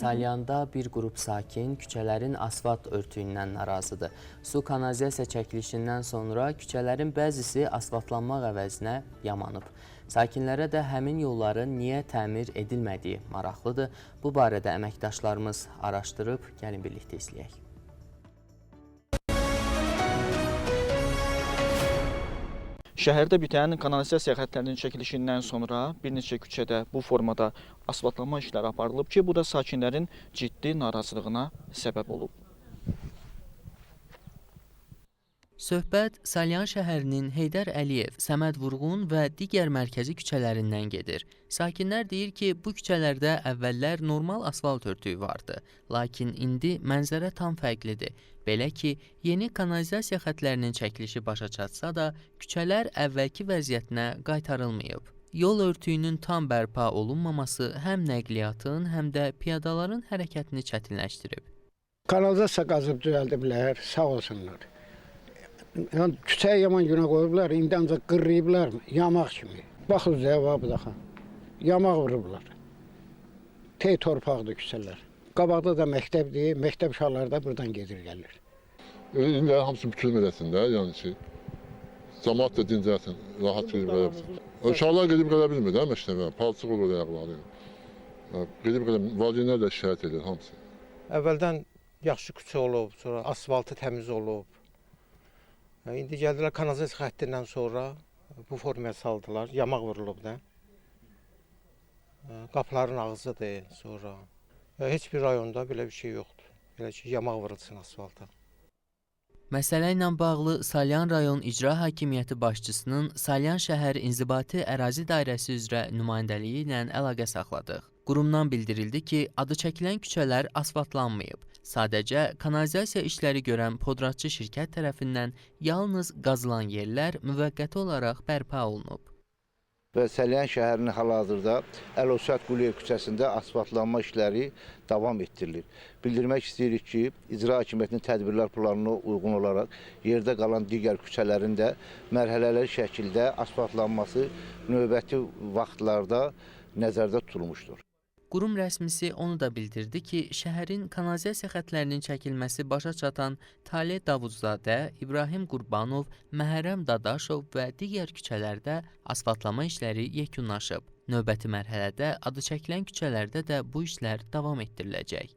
Salyanda bir qrup sakin küçələrin asfalt örtüyündən narazıdır. Su kanalizasiya çəkilişindən sonra küçələrin bəzisi asfaltlanmaq əvəzinə yamanıb. Sakinlərə də həmin yolların niyə təmir edilmədiyi maraqlıdır. Bu barədə əməkdaşlarımız araşdırıb, gəlin birlikdə izləyək. Şəhərdə bitən kanalizasiya xəttlərinin çəkilişindən sonra bir neçə küçədə bu formada asfaltlanma işləri aparılıb ki, bu da sakinlərin ciddi narazılığına səbəb olub. Söhbət Salyan şəhərinin Heydər Əliyev, Səməd Vurğun və digər mərkəzi küçələrindən gedir. Sakinlər deyir ki, bu küçələrdə əvvəllər normal asfalt örtüyü vardı. Lakin indi mənzərə tam fərqlidir. Belə ki, yeni kanalizasiya xəttlərinin çəkilişi başa çatsa da, küçələr əvvəlki vəziyyətinə qaytarılmayıb. Yol örtüyünün tam bərpa olunmaması həm nəqliyyatın, həm də piyadaların hərəkətini çətinləşdirib. Kanalizasiya qazıb düzəldiblər, sağ olsunlar. Yəni, küçəyə yaman günə qoyublar, indi ancaq qırrayıblar, yamaq kimi. Baxın, cavabı daxı, yamaq vurublar. Tey torpaqdır küçələr. Qabaqda da məktəbdir, məktəb uşaqları da buradan gedir, gəlir. İndi hamısı bütün mədəsində, yəni ki, cəmaat da dincəlsin, rahat gedib gələ bilsin. Uşaqlar gedib gələ bilmir də məktəbə, palçıq olur ayaqları. Gedib gələ, valideynlər də şikayət edir hamısı. Əvvəldən yaxşı küçə olub, sonra asfaltı təmiz olub. İndi gəldilər kanalizasiya xəttindən sonra bu formaya saldılar, yamaq vurulub da. Qapıların ağzıdır sonra. Heç bir rayonda belə bir şey yoxdur. Belə ki, yamaq vurulsun asfalta. Məsələ ilə bağlı Salyan rayon İcra Hakimiyyəti başçısının Salyan şəhər İnzibati ərazi dairəsi üzrə nümayəndəliyi ilə əlaqə saxladıq. Qurumdan bildirildi ki, adı çəkilən küçələr asfaltlanmayıb. Sadəcə kanalizasiya işləri görən podratçı şirkət tərəfindən yalnız qazılan yerlər müvəqqəti olaraq bərpa olunub. Və Salyan şəhərinin hal-hazırda Əl-Osat Quliyev küçəsində asfaltlanma işləri davam etdirilir. Bildirmək istəyirik ki, İcra Hakimiyyətinin tədbirlər planına uyğun olaraq yerdə qalan digər küçələrin də mərhələli şəkildə asfaltlanması növbəti vaxtlarda nəzərdə tutulmuşdur. Qurum rəsmisi onu da bildirdi ki, şəhərin kanalizasiya xəttlərinin çəkilməsi başa çatan Taleh Davudzadə, İbrahim Qurbanov, Məhərrəm Dadaşov və digər küçələrdə asfaltlama işləri yekunlaşıb. Növbəti mərhələdə adı çəkilən küçələrdə də bu işlər davam etdiriləcək.